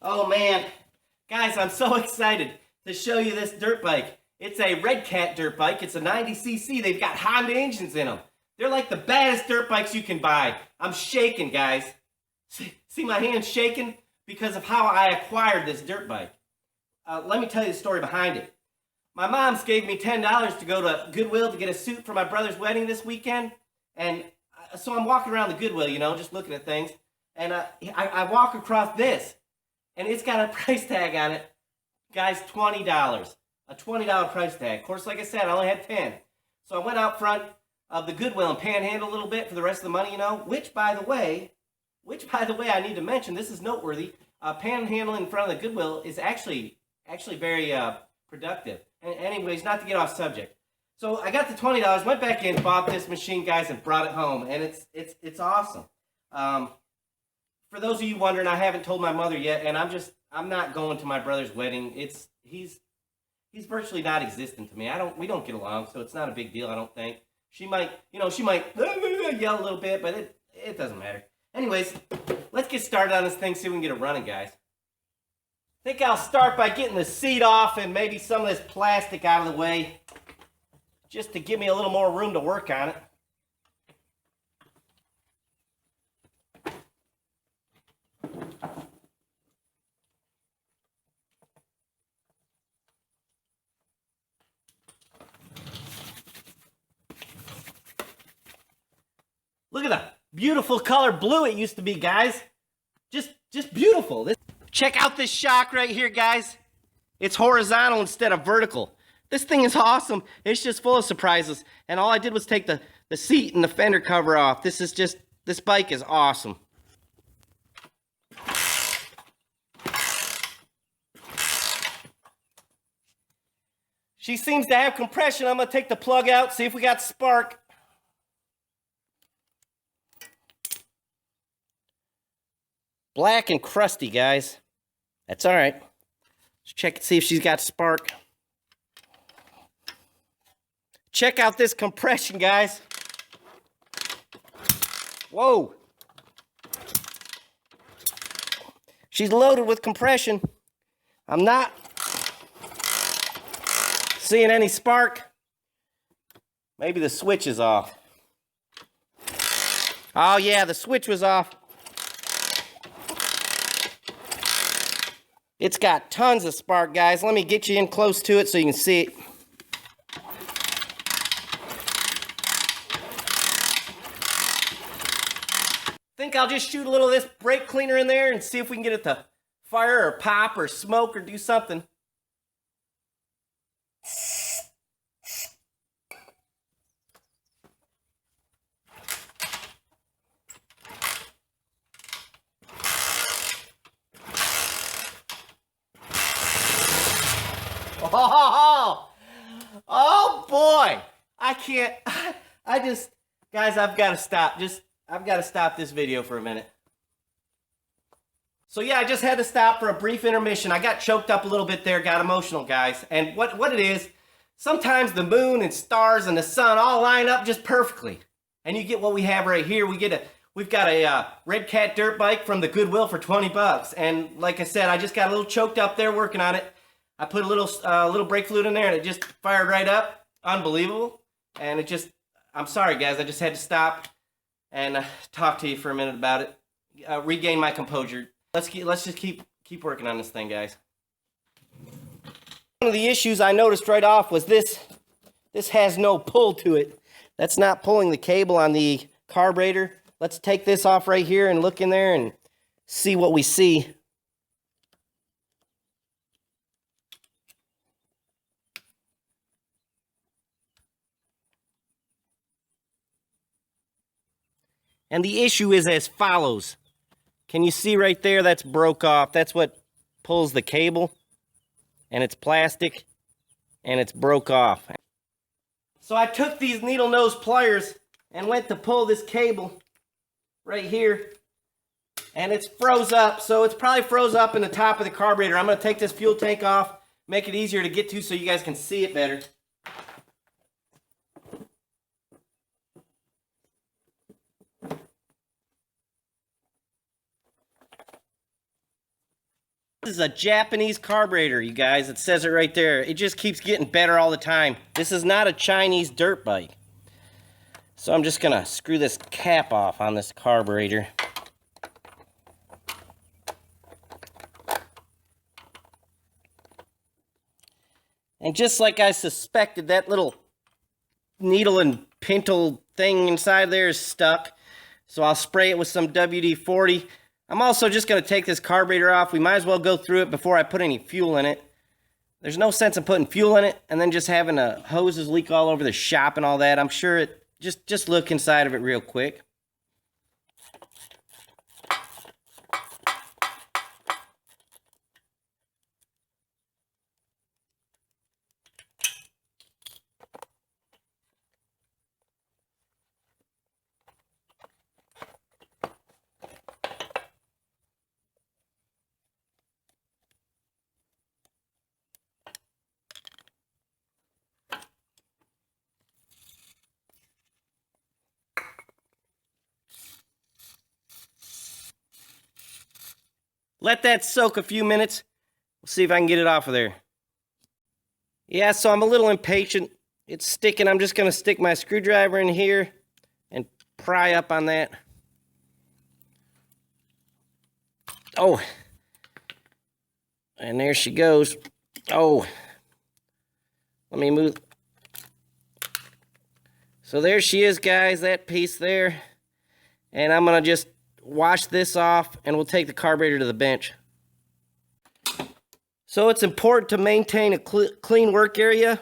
Oh man, guys, I'm so excited to show you this dirt bike. It's a Red Cat dirt bike. It's a 90cc. They've got Honda engines in them. They're like the baddest dirt bikes you can buy. I'm shaking, guys. See my hands shaking? Because of how I acquired this dirt bike. Let me tell you the story behind it. My mom's gave me $10 to go to Goodwill to get a suit for my brother's wedding this weekend. And so I'm walking around the Goodwill, just looking at things. And I walk across this. And it's got a price tag on it. Guys, $20. A $20 price tag. Of course, like I said, I only had 10. So I went out front of the Goodwill and panhandled a little bit for the rest of the money, which by the way, I need to mention, this is noteworthy. Panhandling in front of the Goodwill is actually very productive. And anyways, not to get off subject. So I got the $20, went back in, bought this machine, guys, and brought it home. And it's awesome. For those of you wondering, I haven't told my mother yet, and I'm not going to my brother's wedding. He's virtually not existent to me. We don't get along, so it's not a big deal, I don't think. She might yell a little bit, but it doesn't matter. Anyways, let's get started on this thing, see if we can get it running, guys. I think I'll start by getting the seat off and maybe some of this plastic out of the way, just to give me a little more room to work on it. Look at the beautiful color blue it used to be, guys. Just beautiful. Check out this shock right here, guys. It's horizontal instead of vertical. This thing is awesome. It's just full of surprises. And all I did was take the seat and the fender cover off. This bike is awesome. She seems to have compression. I'm gonna take the plug out, see if we got spark. Black and crusty, guys. That's all right. Let's check and see if she's got spark. Check out this compression, guys. Whoa. She's loaded with compression. I'm not seeing any spark. Maybe the switch is off. Oh yeah, the switch was off. It's got tons of spark, guys. Let me get you in close to it so you can see it. Think I'll just shoot a little of this brake cleaner in there and see if we can get it to fire or pop or smoke or do something. Oh boy, I can't, guys, I've got to stop. I've got to stop this video for a minute. So yeah, I just had to stop for a brief intermission. I got choked up a little bit there, got emotional, guys. And what it is, sometimes the moon and stars and the sun all line up just perfectly. And you get what we have right here. We've got a Red Cat dirt bike from the Goodwill for 20 bucks. And like I said, I just got a little choked up there working on it. I put a little brake fluid in there and it just fired right up. Unbelievable. And I'm sorry guys, I just had to stop and talk to you for a minute about it. Regain my composure. Let's just keep working on this thing, guys. One of the issues I noticed right off was this has no pull to it. That's not pulling the cable on the carburetor. Let's take this off right here and look in there and see what we see. And the issue is as follows. Can you see right there? That's broke off. That's what pulls the cable. And it's plastic. And it's broke off. So I took these needle nose pliers and went to pull this cable right here. And it's froze up. So it's probably froze up in the top of the carburetor. I'm going to take this fuel tank off. Make it easier to get to so you guys can see it better. This is a Japanese carburetor, you guys. It says it right there. It just keeps getting better all the time. This is not a Chinese dirt bike. So I'm just gonna screw this cap off on this carburetor. And just like I suspected, that little needle and pintle thing inside there is stuck. So I'll spray it with some WD-40. I'm also just going to take this carburetor off. We might as well go through it before I put any fuel in it. There's no sense in putting fuel in it and then just having the hoses leak all over the shop and all that. I'm sure it, just look inside of it real quick. Let that soak a few minutes. We'll see if I can get it off of there. Yeah, so I'm a little impatient. It's sticking. I'm just going to stick my screwdriver in here and pry up on that. Oh. And there she goes. Oh. Let me move. So there she is, guys, that piece there. And I'm going to just wash this off and we'll take the carburetor to the bench. So it's important to maintain a clean work area.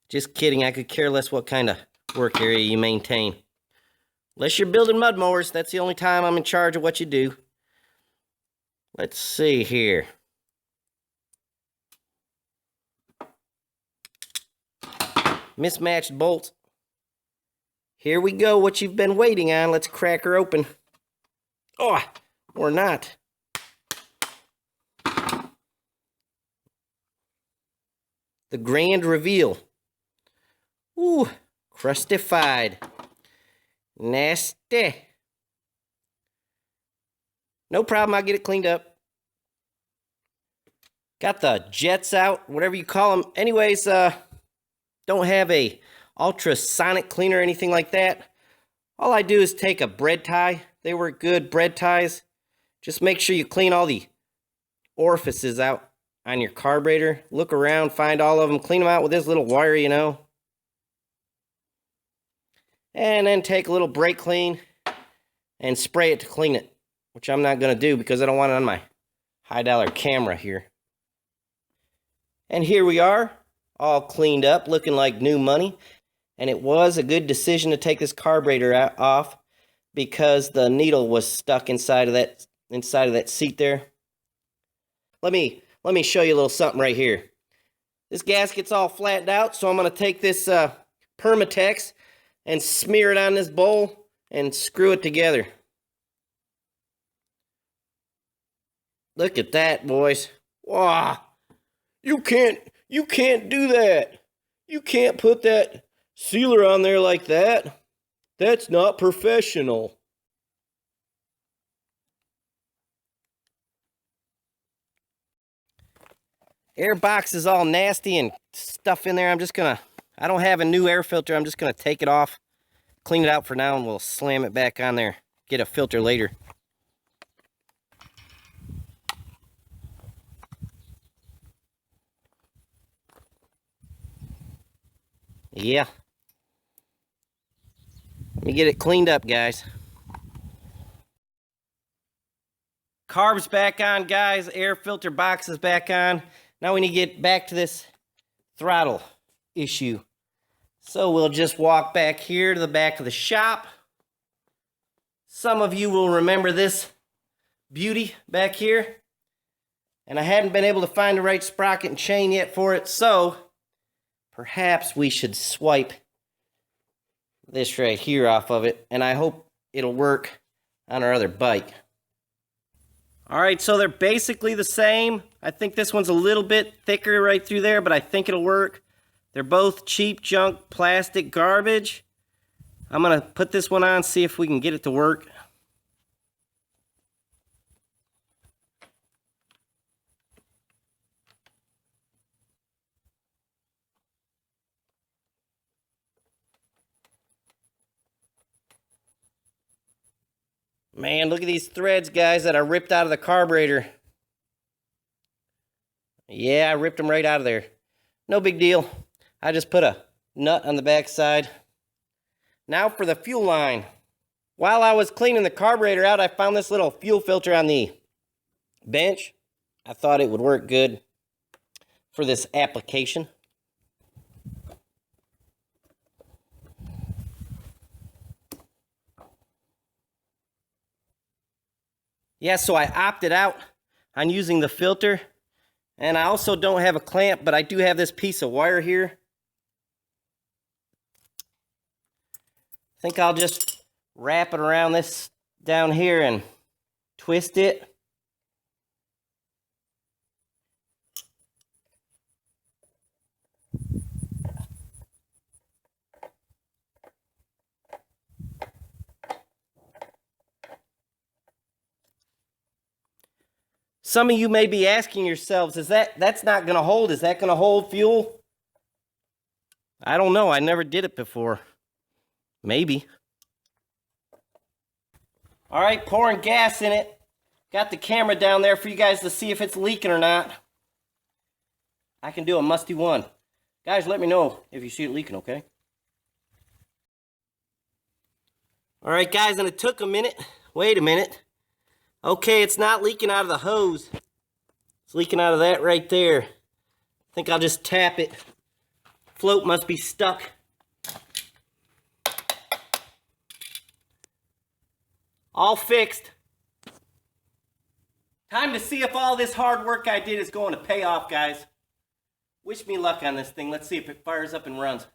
Just kidding, I could care less what kind of work area you maintain. Unless you're building mud mowers, that's the only time I'm in charge of what you do. Let's see here. Mismatched bolts. Here we go, what you've been waiting on. Let's crack her open. Oh, or not. The grand reveal. Ooh, crustified. Nasty. No problem, I'll get it cleaned up. Got the jets out, whatever you call them. Anyways, don't have a ultrasonic cleaner or anything like that. All I do is take a bread tie. They work good, bread ties. Just make sure you clean all the orifices out on your carburetor. Look around, find all of them, clean them out with this little wire, you know. And then take a little brake clean and spray it to clean it, which I'm not going to do because I don't want it on my high-dollar camera here. And here we are, all cleaned up, looking like new money. And it was a good decision to take this carburetor off because the needle was stuck inside of that seat there. Let me show you a little something right here. This gasket's all flattened out, so I'm going to take this Permatex and smear it on this bowl and screw it together. Look at that, boys. Wow. You can't do that. You can't put that sealer on there like that. That's not professional. Air box is all nasty and stuff in there. I don't have a new air filter. I'm just gonna take it off, clean it out for now, and we'll slam it back on there. Get a filter later. Yeah. Let me get it cleaned up, guys. Carb's back on, guys. Air filter box is back on. Now we need to get back to this throttle issue. So we'll just walk back here to the back of the shop. Some of you will remember this beauty back here. And I haven't been able to find the right sprocket and chain yet for it, so perhaps we should swipe this right here off of it, and I hope it'll work on our other bike. All right, so they're basically the same. I think this one's a little bit thicker right through there, but I think it'll work. They're both cheap junk plastic garbage. I'm gonna put this one on, see if we can get it to work. Man, look at these threads, guys, that I ripped out of the carburetor. Yeah, I ripped them right out of there. No big deal. I just put a nut on the back side. Now for the fuel line. While I was cleaning the carburetor out, I found this little fuel filter on the bench. I thought it would work good for this application. Yeah, so I opted out on using the filter. And I also don't have a clamp, but I do have this piece of wire here. I think I'll just wrap it around this down here and twist it. Some of you may be asking yourselves, that's not going to hold? Is that going to hold fuel? I don't know. I never did it before. Maybe. All right, pouring gas in it. Got the camera down there for you guys to see if it's leaking or not. I can do a musty one. Guys, let me know if you see it leaking, okay? All right, guys, and it took a minute. Wait a minute. Okay, it's not leaking out of the hose. It's leaking out of that right there. I think I'll just tap it. Float must be stuck. All fixed. Time to see if all this hard work I did is going to pay off, guys. Wish me luck on this thing. Let's see if it fires up and runs.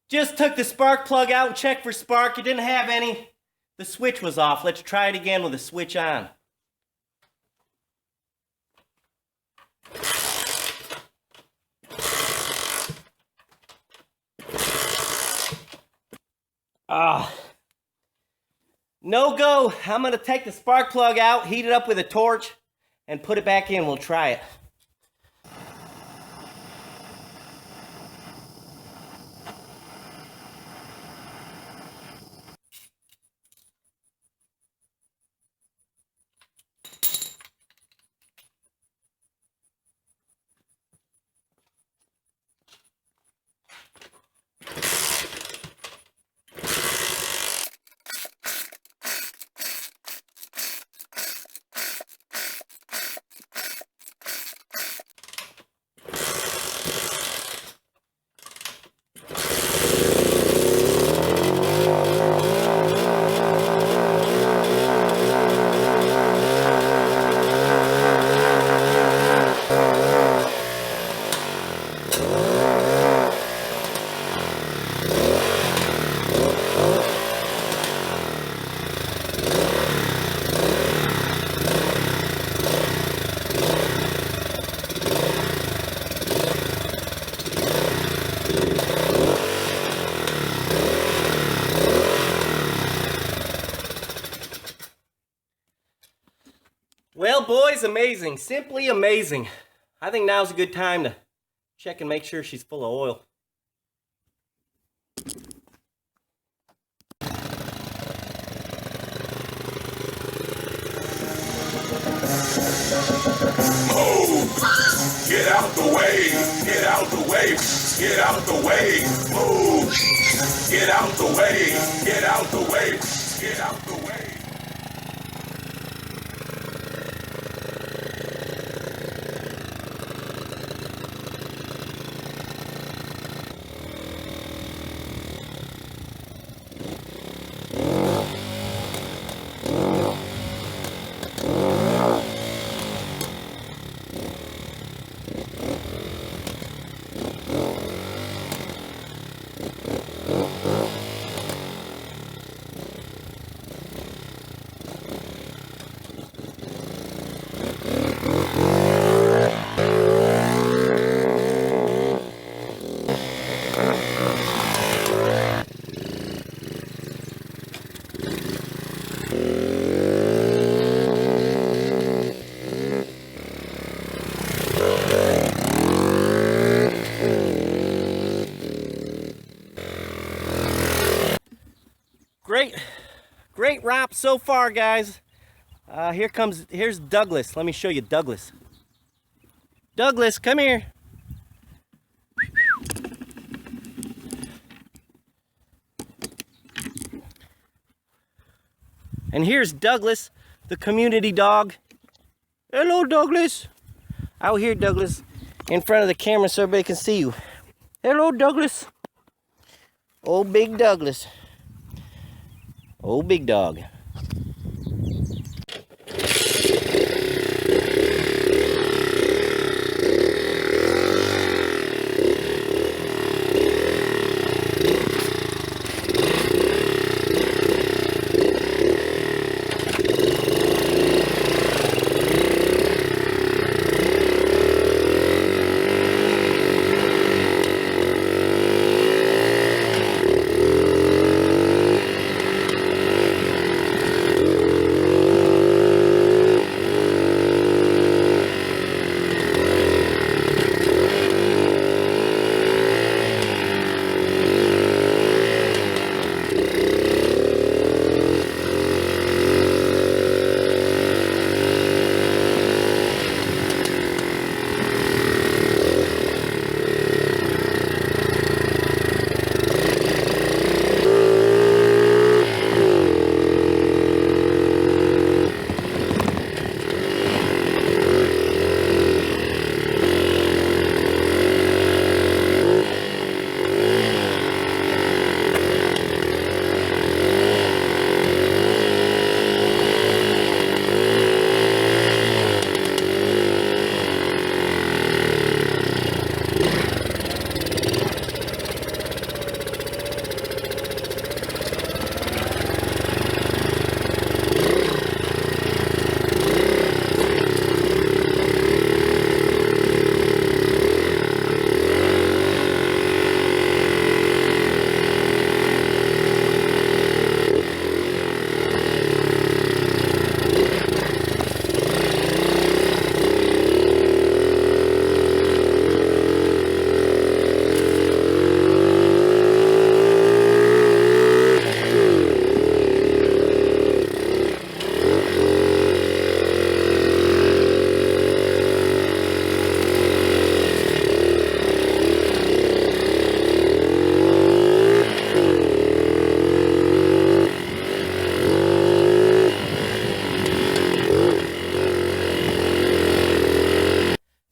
Just took the spark plug out and checked for spark. It didn't have any. The switch was off. Let's try it again with the switch on. No go. I'm going to take the spark plug out, heat it up with a torch, and put it back in. We'll try it. Well, boys, amazing. Simply amazing. I think now's a good time to check and make sure she's full of oil. Move! Get out the way! Get out the way! Get out the way! Move! Get out the way! Get out the way! Get out the way! Great romp so far, guys. Here's Douglas. Let me show you Douglas. Douglas, come here. And here's Douglas, the community dog. Hello, Douglas. Out here, Douglas, in front of the camera so everybody can see you. Hello, Douglas. Old big Douglas. Old big dog.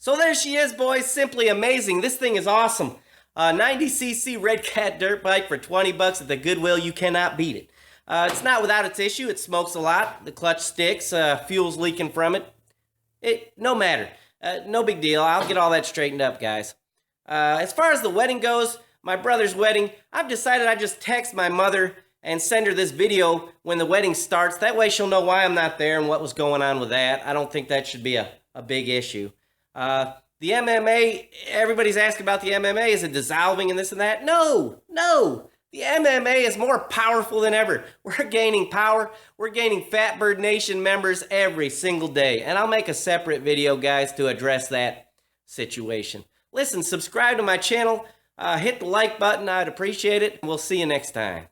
So there she is, boys. Simply amazing. This thing is awesome. 90cc Red Cat dirt bike for 20 bucks at the Goodwill. You cannot beat it. It's not without its issue. It smokes a lot. The clutch sticks. Fuel's leaking from it. No matter. No big deal. I'll get all that straightened up, guys. As far as the wedding goes, my brother's wedding, I've decided I just text my mother and send her this video when the wedding starts. That way she'll know why I'm not there and what was going on with that. I don't think that should be a big issue. The MMA, everybody's asking about the MMA. Is it dissolving and this and that? No. The MMA is more powerful than ever. We're gaining power. We're gaining Fatbird Nation members every single day. And I'll make a separate video, guys, to address that situation. Listen, subscribe to my channel. Hit the like button. I'd appreciate it. We'll see you next time.